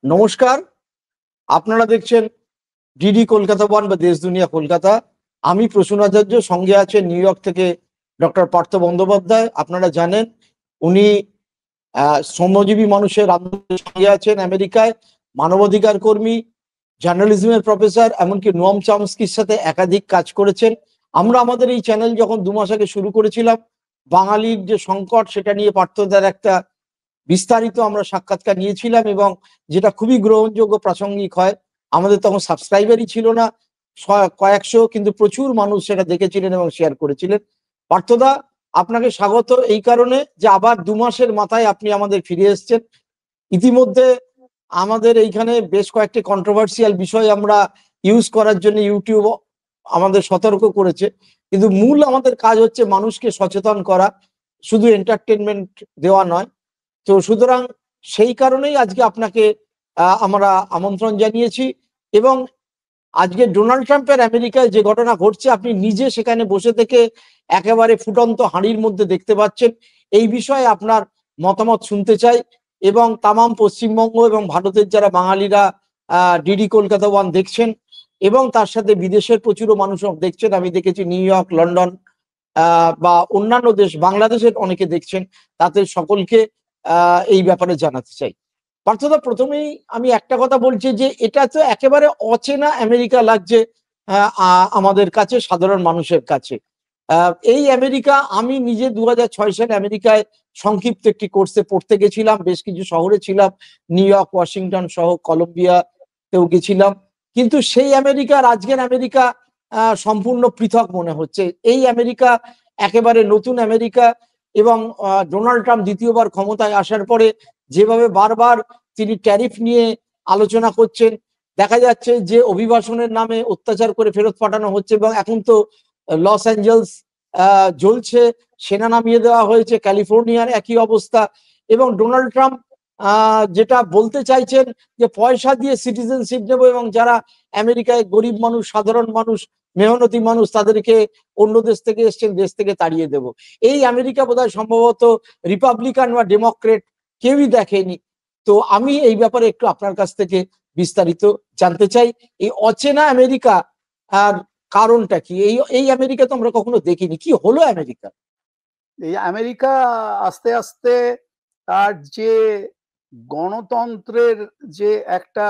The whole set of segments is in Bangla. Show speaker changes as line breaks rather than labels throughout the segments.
নমস্কার। আপনারা দেখছেন ডিডি কলকাতা ওয়ান বা দেশ দুনিয়া কলকাতা। আমি প্রসূন আচার্য, সঙ্গে আছেন নিউ ইয়র্ক থেকে ডক্টর পার্থ বন্দ্যোপাধ্যায়। আপনারা জানেন উনি শ্রমজীবী মানুষের আন্দোলনের সঙ্গে আছেন আমেরিকায়, মানবাধিকার কর্মী, জার্নালিজমের প্রফেসর, এমনকি নোয়াম চমস্কির সাথে একাধিক কাজ করেছেন। আমরা আমাদের এই চ্যানেল যখন 2 মাস আগে শুরু করেছিলাম, বাঙালির যে সংকট সেটা নিয়ে পার্থদার একটা বিস্তারিত আমরা সাক্ষাৎকার নিয়েছিলাম, এবং যেটা খুবই গ্রহণযোগ্য, প্রাসঙ্গিক হয়। আমাদের তখন সাবস্ক্রাইবারই ছিল না, কয়েকশো, কিন্তু প্রচুর মানুষ সেটা দেখেছিলেন এবং শেয়ার করেছিলেন। পার্থদা, আপনাকে স্বাগত এই কারণে যে আবার 2 মাসের মাথায় আপনি আমাদের ফিরে এসেছেন। ইতিমধ্যে আমাদের এইখানে বেশ কয়েকটি কন্ট্রোভার্সিয়াল বিষয় আমরা ইউজ করার জন্য ইউটিউব আমাদের সতর্ক করেছে, কিন্তু মূল আমাদের কাজ হচ্ছে মানুষকে সচেতন করা, শুধু এন্টারটেনমেন্ট দেওয়া নয়। তো সুতরাং সেই কারণেই আজকে আপনাকে আমরা আমন্ত্রণ জানিয়েছি। এবং আজকে ডোনাল্ড ট্রাম্পের আমেরিকায় যে ঘটনা ঘটছে, আপনি নিজে সেখানে বসে থেকে একেবারে ফুটন্ত হাঁড়ির মধ্যে দেখতে পাচ্ছেন। এই বিষয়ে আপনার মতামত শুনতে চাই। এবং তামাম পশ্চিমবঙ্গ এবং ভারতের যারা বাঙালিরা ডিডি কলকাতা ওয়ান দেখছেন, এবং তার সাথে বিদেশের প্রচুর মানুষ দেখছেন, আমি দেখেছি নিউ ইয়র্ক, লন্ডন বা অন্যান্য দেশ, বাংলাদেশের অনেকে দেখছেন, তাদের সকলকে এই ব্যাপারে জানাতে চাই। পার্থদা, প্রথমেই আমি একটা কথা বলছি যে এটা তো একেবারে অচেনা আমেরিকা লাগছে আমাদের কাছে, সাধারণ মানুষের কাছে। এই আমেরিকা, আমি নিজে 2006 সালে আমেরিকায় সংক্ষিপ্ত একটি কোর্সে পড়তে গেছিলাম, বেশ কিছু শহরে ছিলাম, নিউ ইয়র্ক, ওয়াশিংটন সহ কলম্বিয়াতেও গেছিলাম। কিন্তু সেই আমেরিকার আজকের আমেরিকা সম্পূর্ণ পৃথক মনে হচ্ছে। এই আমেরিকা একেবারে নতুন আমেরিকা। এবং ডোনাল্ড ট্রাম্প দ্বিতীয়বার ক্ষমতায় আসার পরে যেভাবে বারবার তিনি ট্যারিফ নিয়ে আলোচনা করছেন, দেখা যাচ্ছে যে অভিবাসনের নামে অত্যাচার করে ফেরত পাঠানো হচ্ছে। এবং এখন তো লস অ্যাঞ্জেলস জ্বলছে, সেনা নামিয়ে দেওয়া হয়েছে, ক্যালিফোর্নিয়ার একই অবস্থা। এবং ডোনাল্ড ট্রাম্প যেটা বলতে চাইছেন যে পয়সা দিয়ে সিটিজেনশিপ নেব, এবং যারা আমেরিকায় গরিব মানুষ, সাধারণ মানুষ, মেহনতি মানুষ, তাদেরকে অন্য দেশ থেকে এসছেন, দেশ থেকে তাড়িয়ে দেব। এই আমেরিকা বোধহয় সম্ভবত রিপাবলিকান বা ডেমোক্রেট কেউই দেখেনি। তো আমি এই ব্যাপারে একটু আপনার কাছ থেকে বিস্তারিত জানতে চাই। এই অচেনা আমেরিকা আর কারণটা কি? এই এই আমেরিকা তো আমরা কখনো দেখিনি। কি হলো আমেরিকা?
এই আমেরিকা আস্তে আস্তে তার যে গণতন্ত্রের যে একটা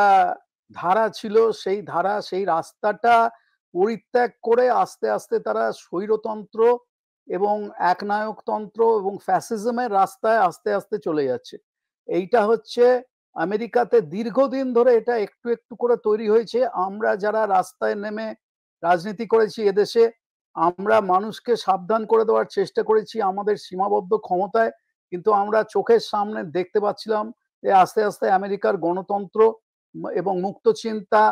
ধারা ছিল, সেই ধারা, সেই রাস্তাটা পরিত্যাগ করে আস্তে আস্তে তারা স্বৈরতন্ত্র এবং একনায়কতন্ত্র এবং ফ্যাসিজমের রাস্তায় আস্তে আস্তে চলে যাচ্ছে। এইটা হচ্ছে আমেরিকাতে দীর্ঘদিন ধরে এটা একটু একটু করে তৈরি হয়েছে। আমরা যারা রাস্তায় নেমে রাজনীতি করেছি এদেশে, আমরা মানুষকে সাবধান করে দেওয়ার চেষ্টা করেছি আমাদের সীমাবদ্ধ ক্ষমতায়, কিন্তু আমরা চোখের সামনে দেখতে পাচ্ছিলাম যে আস্তে আস্তে আমেরিকার গণতন্ত্র এবং মুক্ত চিন্তা,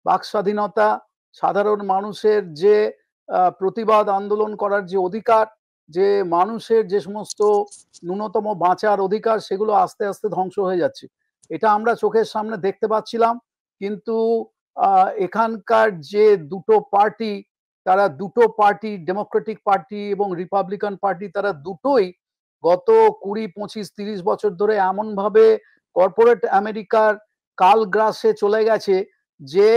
বাক স্বাধীনতা, সাধারণ মানুষের যে প্রতিবাদ আন্দোলন করার যে অধিকার, যে মানুষের যে সমস্ত ন্যূনতম বাঁচার অধিকার, সেগুলো আস্তে আস্তে ধ্বংস হয়ে যাচ্ছে। এটা আমরা চোখের সামনে দেখতে পাচ্ছিলাম। কিন্তু এখানকার যে দুটো পার্টি, তারা দুটো পার্টি, ডেমোক্রেটিক পার্টি এবং রিপাবলিকান পার্টি, তারা দুটোই গত 20, 25, 30 বছর ধরে এমন ভাবে কর্পোরেট আমেরিকার কাল গ্রাসে চলে গেছে যে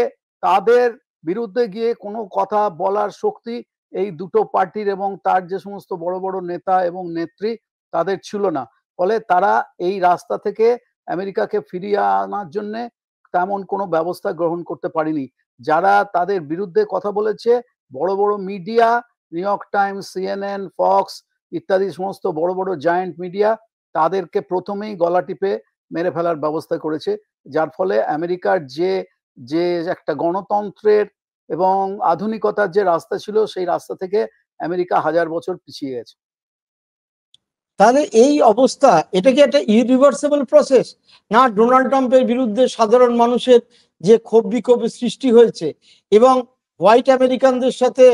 তাদের বিরুদ্ধে গিয়ে কোনো কথা বলার শক্তি এই দুটো পার্টির এবং তার যে সমস্ত বড় বড় নেতা এবং নেত্রী, তাদের ছিল না। ফলে তারা এই রাস্তা থেকে আমেরিকাকে ফিরিয়ে আনার জন্য তেমন কোনো ব্যবস্থা গ্রহণ করতে পারেনি। যারা তাদের বিরুদ্ধে কথা বলেছে, বড় বড় media, new York Times, CNN, Fox ইত্যাদি সমস্ত বড় বড় জায়ান্ট মিডিয়া, তাদেরকে প্রথমেই গলা টিপে মেরে ফেলার ব্যবস্থা করেছে। যার ফলে আমেরিকার যে যে একটা গণতন্ত্রের এবং আধুনিকতার যে রাস্তা ছিল, সেই রাস্তা থেকে আমেরিকা 1000 বছর পিছিয়ে গেছে।
তাহলে এই অবস্থা, এটা কি একটা ইরিভার্সিবল প্রসেস? না, ডোনাল্ড ট্রাম্পের বিরুদ্ধে সাধারণ মানুষের যে ক্ষোভ বিক্ষোভের সৃষ্টি হয়েছে, এবং হোয়াইট আমেরিকানদের সাথে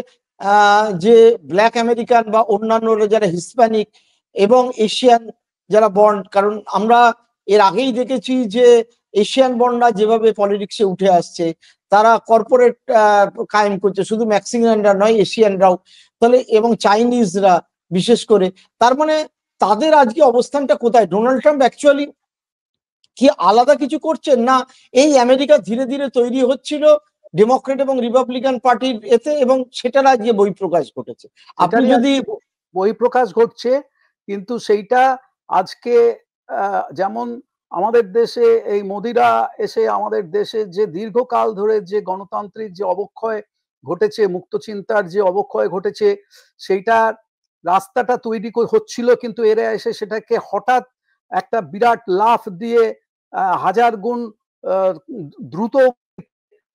যে ব্ল্যাক আমেরিকান বা অন্যান্য যারা হিসপ্যানিক এবং এশিয়ান যারা বন্ড, কারণ আমরা এর আগেই দেখেছি যে এশিয়ান বন্ডরা যেভাবে পলিটিক্সে উঠে আসছে, তারা কর্পোরেট কায়েম করছে, শুধু ম্যাক্সিমানরা নয়, এশিয়ানরাও। তাহলে এবং চাইনিজরা বিশেষ করে, তার মানে তাদের আজকে অবস্থানটা কোথায়? ডোনাল্ড ট্রাম্প অ্যাকচুয়ালি কি আলাদা কিছু করছেন, না এই আমেরিকা ধীরে ধীরে তৈরি হচ্ছিল ডেমোক্রেট এবং রিপাবলিকান পার্টির এতে, এবং সেটার আজকে বহিঃপ্রকাশ ঘটেছে? আপনি
এটারই
যদি
আজকে বহিঃপ্রকাশ ঘটছে। কিন্তু সেইটা আজকে যেমন আমাদের দেশে এই মোদিরা এসে আমাদের দেশে যে দীর্ঘকাল ধরে যে গণতান্ত্রিক যে অবক্ষয় ঘটেছে, মুক্ত চিন্তার যে অবক্ষয় ঘটেছে, সেইটার রাস্তাটা তৈরি হচ্ছিল, কিন্তু এরা এসে সেটাকে হঠাৎ একটা বিরাট লাফ দিয়ে হাজার গুণ দ্রুত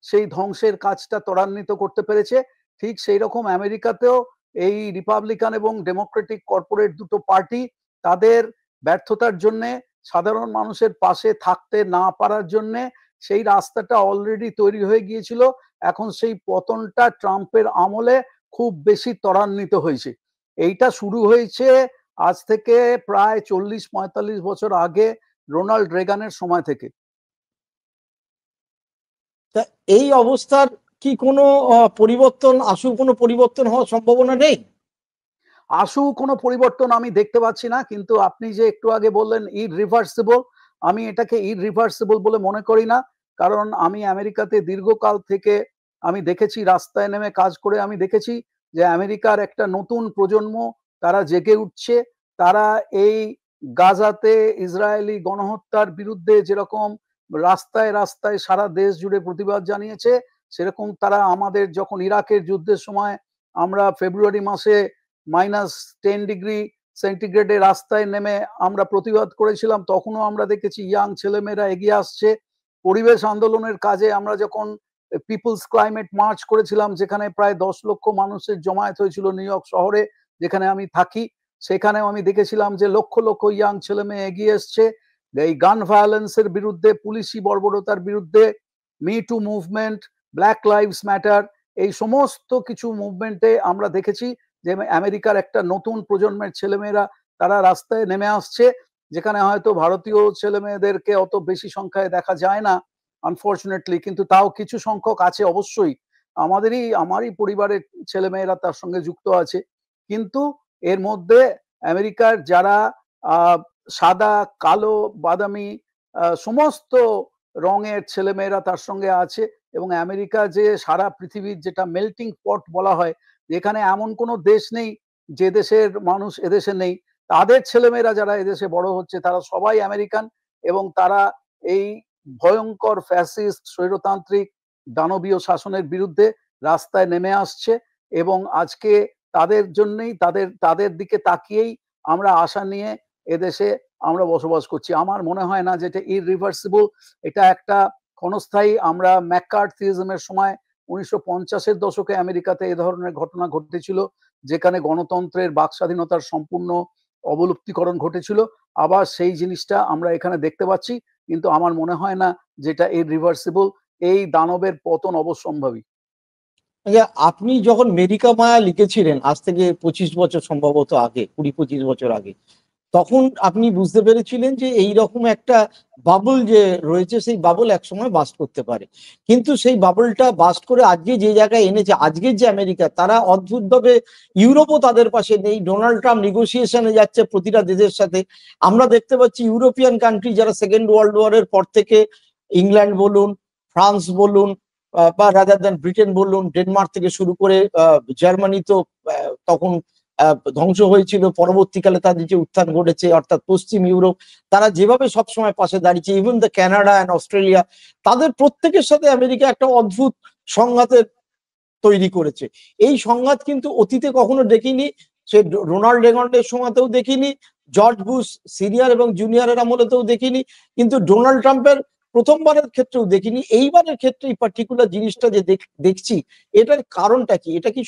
সেই ধ্বংসের কাজটা ত্বরান্বিত করতে পেরেছে। ঠিক সেই রকম আমেরিকাতেও এই রিপাবলিকান এবং ডেমোক্রেটিক কর্পোরেট দুটো পার্টি তাদের ব্যর্থতার জন্য, সাধারণ মানুষের পাশে থাকতে না পারার জন্য সেই রাস্তাটা অলরেডি তৈরি হয়ে গিয়েছিল। এখন সেই পতনটা ট্রাম্পের আমলে খুব বেশি ত্বরান্বিত হয়েছে। এইটা শুরু হয়েছে আজ থেকে প্রায় 40-45 বছর আগে রোনাল্ড রেগানের সময় থেকে।
তা এই অবস্থার কি কোনো পরিবর্তন, আশু কোনো পরিবর্তন হওয়ার সম্ভাবনা নেই?
আশু কোনো পরিবর্তন আমি দেখতে পাচ্ছি না। কিন্তু আপনি যে একটু আগে বললেন ইররিভার্সিবল, আমি এটাকে ইররিভার্সিবল বলে মনে করি না। কারণ আমি আমেরিকাতে দীর্ঘকাল থেকে আমি দেখেছি, রাস্তায় নেমে কাজ করে আমি দেখেছি যে আমেরিকার একটা নতুন প্রজন্ম তারা জেগে উঠছে। তারা এই গাজাতে ইসরায়েলি গণহত্যার বিরুদ্ধে যেরকম রাস্তায় রাস্তায় সারা দেশ জুড়ে প্রতিবাদ জানিয়েছে, সেরকম তারা আমাদের যখন ইরাকের যুদ্ধের সময় আমরা ফেব্রুয়ারি মাসে -10 ডিগ্রি সেন্টিগ্রেডে রাস্তায় নেমে আমরা প্রতিবাদ করেছিলাম, তখনও আমরা দেখেছি ইয়াং ছেলেমেয়েরা এগিয়ে আসছে। পরিবেশ আন্দোলনের কাজে আমরা যখন পিপলস ক্লাইমেট মার্চ করেছিলাম, যেখানে প্রায় 10 লক্ষ মানুষের জমায়েত হয়েছিল নিউ ইয়র্ক শহরে যেখানে আমি থাকি, সেখানেও আমি দেখেছিলাম যে লক্ষ লক্ষ ইয়াং ছেলে মেয়ে এগিয়ে এসছে এই গান ভায়োলেন্সের বিরুদ্ধে, পুলিশি বর্বরতার বিরুদ্ধে, me two movement, black lives matter, এই সমস্ত কিছু মুভমেন্টে আমরা দেখেছি যে আমেরিকার একটা নতুন প্রজন্মের ছেলেমেয়েরা তারা রাস্তায় নেমে আসছে, যেখানে হয়তো ভারতীয় ছেলে মেয়েদেরকে অত বেশি সংখ্যায় দেখা যায় না আনফর্চুনেটলি, কিন্তু তাও কিছু সংখ্যক আছে অবশ্যই। আমারই পরিবারের ছেলেমেয়েরা তার সঙ্গে যুক্ত আছে। কিন্তু এর মধ্যে আমেরিকার যারা সাদা, কালো, বাদামি সমস্ত রঙের ছেলেমেয়েরা তার সঙ্গে আছে। এবং আমেরিকা যে সারা পৃথিবীর যেটা মেল্টিং পট বলা হয়, যেখানে এমন কোনো দেশ নেই যে দেশের মানুষ এদেশে নেই, তাদের ছেলেমেয়েরা যারা এদেশে বড় হচ্ছে তারা সবাই আমেরিকান। এবং তারা এই ভয়ঙ্কর ফ্যাসিস্ট স্বৈরতান্ত্রিক দানবীয় শাসনের বিরুদ্ধে রাস্তায় নেমে আসছে। এবং আজকে তাদের জন্যই, তাদের দিকে তাকিয়েই আমরা আশা নিয়ে এদেশে আমরা বসবাস করছি। আমার মনে হয় না যে এটা ইররিভার্সিবল, এটা একটা ক্ষণস্থায়ী। আমরা ম্যাককার্থিজমের সময় 1950-এর দশকে আমেরিকাতে এ ধরনের ঘটনা ঘটেছিল, যেখানে গণতন্ত্রের, বাক স্বাধীনতার সম্পূর্ণ অবলুপ্তিকরণ ঘটেছিল। আবার সেই জিনিসটা আমরা এখানে দেখতে পাচ্ছি। কিন্তু আমার মনে হয় না যেটা ইররিভার্সিবল, এই দানবের পতন অবশ্যম্ভাবী।
আচ্ছা, আপনি যখন মেরিকা মায়া লিখেছিলেন আজ থেকে 25 বছর সম্ভবত আগে, 20-25 বছর আগে, তখন আপনি বুঝতে পেরেছিলেন যে এই রকম একটা বাবল যে রয়েছে, সেই বাবল একসময় বাস্ট করতে পারে। কিন্তু সেই বাবলটা বাস্ট করে আজকে যে জায়গায় এনেছে, আজকের যে আমেরিকা, তারা অদ্ভুতভাবে, ইউরোপও তাদের পাশে নেই। ডোনাল্ড ট্রাম্প নেগোসিয়েশনে যাচ্ছে প্রতিটা দেশের সাথে। আমরা দেখতে পাচ্ছি ইউরোপিয়ান কান্ট্রি যারা সেকেন্ড ওয়ার্ল্ড ওয়ারের পর থেকে, ইংল্যান্ড বলুন, ফ্রান্স বলুন, বা রাদার দেন ব্রিটেন বলুন, ডেনমার্ক থেকে শুরু করে জার্মানি তো তখন ধ্বংস হয়েছিল, পরবর্তীকালে তাদের যে উত্থান ঘটেছে, অর্থাৎ পশ্চিম ইউরোপ, তারা যেভাবে সবসময় পাশে দাঁড়িয়েছে, even the Canada and Australia, তাদের প্রত্যেকের সাথে আমেরিকা একটা অদ্ভুত সংঘাতের তৈরি করেছে। এই সংঘাত কিন্তু অতীতে কখনো দেখিনি, সে রোনাল্ড রেগনের সময়তেও দেখিনি, জর্জ বুশ সিনিয়র এবং জুনিয়রের আমলেতেও দেখিনি, কিন্তু ডোনাল্ড ট্রাম্পের প্রথমবারের ক্ষেত্রেও দেখিনি। এইবারের ক্ষেত্রে এই পার্টিকুলার জিনিসটা যে দেখছি, এটার কারণটা কি? এটা কি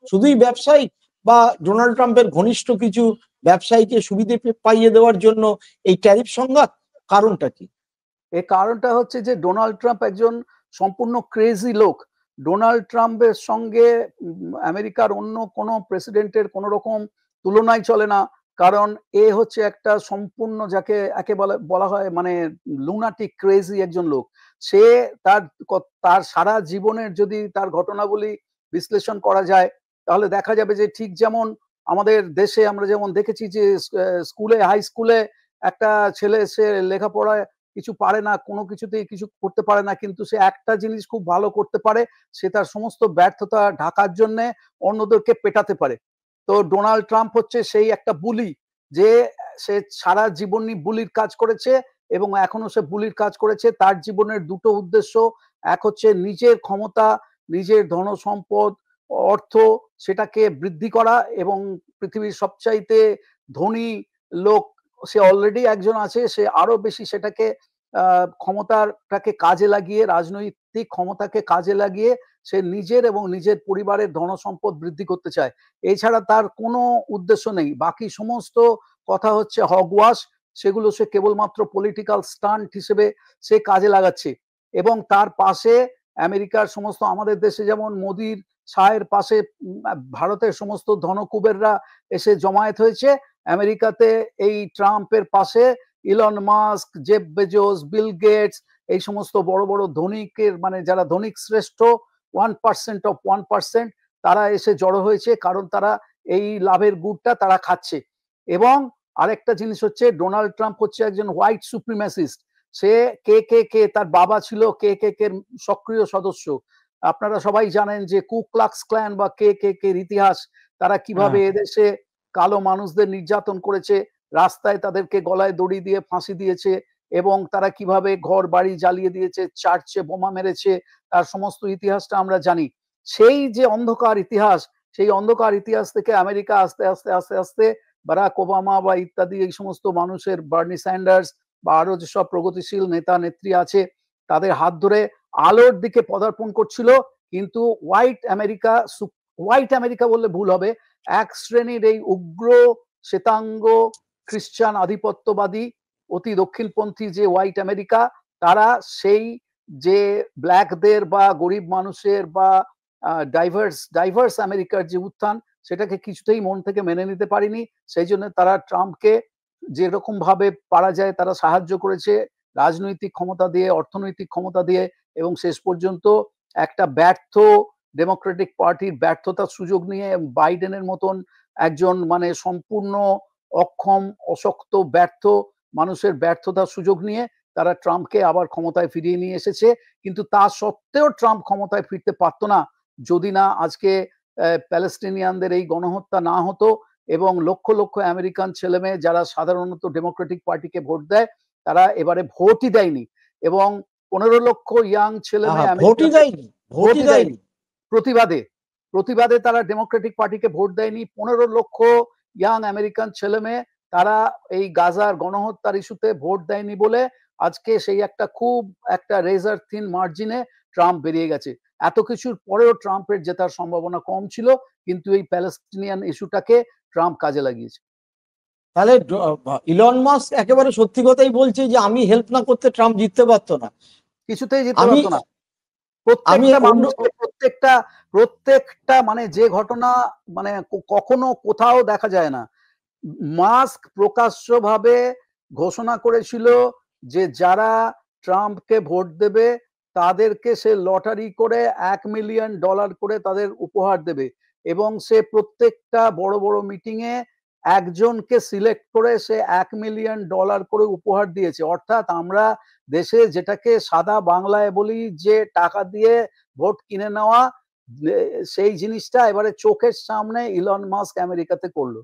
শুধুই ব্যবসায়িক, বা ডোনাল্ড ট্রাম্পের ঘনিষ্ঠ কিছু ব্যবসায়ীকে সুবিধে পাইয়ে দেওয়ার জন্য এই ট্যারিফ সংঘাত? কারণটা কি?
এর কারণটা হচ্ছে যে ডোনাল্ড ট্রাম্প একজন সম্পূর্ণ ক্রেজি লোক। ডোনাল্ড ট্রাম্পের সঙ্গে আমেরিকার অন্য কোনো প্রেসিডেন্টের কোনো রকম তুলনাই চলে না। কারণ এ হচ্ছে একটা সম্পূর্ণ, যাকে একে বলা হয় মানে লুনাটিক ক্রেজি একজন লোক। সে তার তার সারা জীবনের যদি তার ঘটনাবলী বিশ্লেষণ করা যায়, তাহলে দেখা যাবে যে ঠিক যেমন আমাদের দেশে আমরা যেমন দেখেছি যে স্কুলে, হাই স্কুলে একটা ছেলে সে লেখাপড়ায় কিছু পারে না, কোনো কিছুতেই কিছু করতে পারে না, কিন্তু সে একটা জিনিস খুব ভালো করতে পারে, সে তার সমস্ত ব্যর্থতা ঢাকার জন্য অন্যদেরকে পেটাতে পারে। তো ডোনাল্ড ট্রাম্প হচ্ছে সেই একটা বুলি, যে সে সারা জীবনই বুলির কাজ করেছে এবং এখনো সে বুলির কাজ করেছে। তার জীবনের দুটো উদ্দেশ্য, এক হচ্ছে নিজের ক্ষমতা, নিজের ধনসম্পদ, অর্থ সেটাকে বৃদ্ধি করা, এবং পৃথিবীর সবচাইতে ধনী লোক সে অলরেডি একজন আছে, সে আরো বেশি সেটাকে ক্ষমতাটাকে কাজে লাগিয়ে, রাজনৈতিক ক্ষমতাকে কাজে লাগিয়ে সে নিজের এবং নিজের পরিবারের ধনসম্পদ বৃদ্ধি করতে চায়। এছাড়া তার কোনো উদ্দেশ্য নেই। বাকি সমস্ত কথা হচ্ছে হগওয়াশ, সেগুলো সে কেবলমাত্র পলিটিক্যাল স্টান্ট হিসেবে সে কাজে লাগাচ্ছে। এবং তার পাশে আমেরিকার সমস্ত, আমাদের দেশে যেমন মোদির সাহের পাশে ভারতের সমস্ত ধনকুবেররা এসে জমায়েত হয়েছে, আমেরিকাতে এই ট্রাম্পের পাশে Elon Musk, Jeff Bezos, Bill Gates, এই সমস্ত বড় বড় ধনিকের, মানে যারা ধনিক শ্রেষ্ঠ 1% অফ 1%, তারা এসে জড়ো হয়েছে, কারণ তারা এই লাভের গুড়টা তারা খাচ্ছে। এবং আরেকটা জিনিস হচ্ছে, ডোনাল্ড ট্রাম্প হচ্ছে একজন হোয়াইট সুপ্রিমেসিস্ট। সে কে তার বাবা ছিল কে সক্রিয় সদস্য। আপনারা সবাই জানেন যে কুক্লাক্স ক্ল্যান বা কে ইতিহাস, তারা কিভাবে এদেশে কালো মানুষদের নির্যাতন করেছে, রাস্তায় তাদেরকে গলায় দড়ি দিয়ে ফাঁসি দিয়েছে, এবং তারা কিভাবে ঘর বাড়ি জ্বালিয়ে দিয়েছে, চার্চে বোমা মেরেছে, তার সমস্ত ইতিহাসটা আমরা জানি। সেই যে অন্ধকার ইতিহাস, সেই অন্ধকার ইতিহাস থেকে আমেরিকা আস্তে আস্তে আস্তে আস্তে বারাক ওবামা বা ইত্যাদি এই সমস্ত মানুষের, বার্নি স্যান্ডার্স বা আরো যেসব প্রগতিশীল নেতা নেত্রী আছে, তাদের হাত ধরে আলোর দিকে পদার্পণ করছিল। কিন্তু হোয়াইট আমেরিকা বললে ভুল হবে, এক শ্রেণীর এই উগ্র শ্বেতাঙ্গ খ্রিস্টান আধিপত্যবাদী অতি দক্ষিণপন্থী যে হোয়াইট আমেরিকা, তারা সেই যে ব্ল্যাকদের বা গরিব মানুষের বা ডাইভার্স আমেরিকার যে উত্থান, সেটাকে কিছুতেই মন থেকে মেনে নিতে পারিনি। সেই জন্য তারা ট্রাম্পকে যেরকম ভাবে পারা যায় তারা সাহায্য করেছে, রাজনৈতিক ক্ষমতা দিয়ে, অর্থনৈতিক ক্ষমতা দিয়ে, এবং শেষ পর্যন্ত একটা ব্যর্থ ডেমোক্রেটিক পার্টির ব্যর্থতার সুযোগ নিয়ে বাইডেনের মতন একজন মানে সম্পূর্ণ অক্ষম, অশক্ত, ব্যর্থ মানুষের ব্যর্থতার সুযোগ নিয়ে তারা ট্রাম্পকে আবার ক্ষমতায় ফিরিয়ে নিয়ে এসেছে। কিন্তু তা সত্ত্বেও ট্রাম্প ক্ষমতায় ফিরতে পারতো না যদি না আজকে প্যালেস্টিনিয়ানদের এই গণহত্যা না হতো, এবং লক্ষ লক্ষ আমেরিকান ছেলেমেয়ে যারা সাধারণত ডেমোক্রেটিক পার্টিকে ভোট দেয়, তারা এবারে ভোটই দেয়নি। এবং 15 লক্ষ ইয়াং ছেলেমেয়ে
ভোটই দেয়নি,
ভোটই দেয়নি প্রতিবাদে তারা ডেমোক্রেটিক পার্টিকে ভোট দেয়নি। 15 লক্ষ ইয়াং আমেরিকান ছেলেমেয়ে তারা এই গাজার গণহত্যার ইস্যুতে ভোট দেয়নি বলে আজকে সেই একটা রেজার থিন মার্জিনে ট্রাম্প বেরিয়ে গেছে। এত কিছুর পরেও ট্রাম্পের জেতার সম্ভাবনা কম ছিল, কিন্তু এই প্যালেস্টিনিয়ান ইস্যুটাকে ট্রাম্প কাজে লাগিয়েছে।
তাহলে ইলন মাস্ক একেবারে সত্যি কথাই বলছে যে আমি হেল্প না করতে ট্রাম্প জিততে পারতো না,
কিছুতেই জিততে
আমি
পারতো না।
আমি
প্রত্যেকটা মানুষকে, প্রত্যেকটা মানে যে ঘটনা মানে কখনো কোথাও দেখা যায় না। মাস্ক প্রকাশ্যভাবে ঘোষণা করেছিল যে যারা ট্রাম্পকে ভোট দেবে তাদেরকে সে লটারি করে $1 মিলিয়ন করে তাদের উপহার দেবে, এবং সে প্রত্যেকটা বড় বড় মিটিং এ একজনকে সিলেক্ট করে সে $1 মিলিয়ন করে উপহার দিয়েছে। অর্থাৎ আমরা দেশে যেটাকে সাদা বাংলায় বলি যে টাকা দিয়ে ভোট কিনে নেওয়া, সেই জিনিসটা এবারে চোখের সামনে ইলন মাস্ক আমেরিকাতে করলো।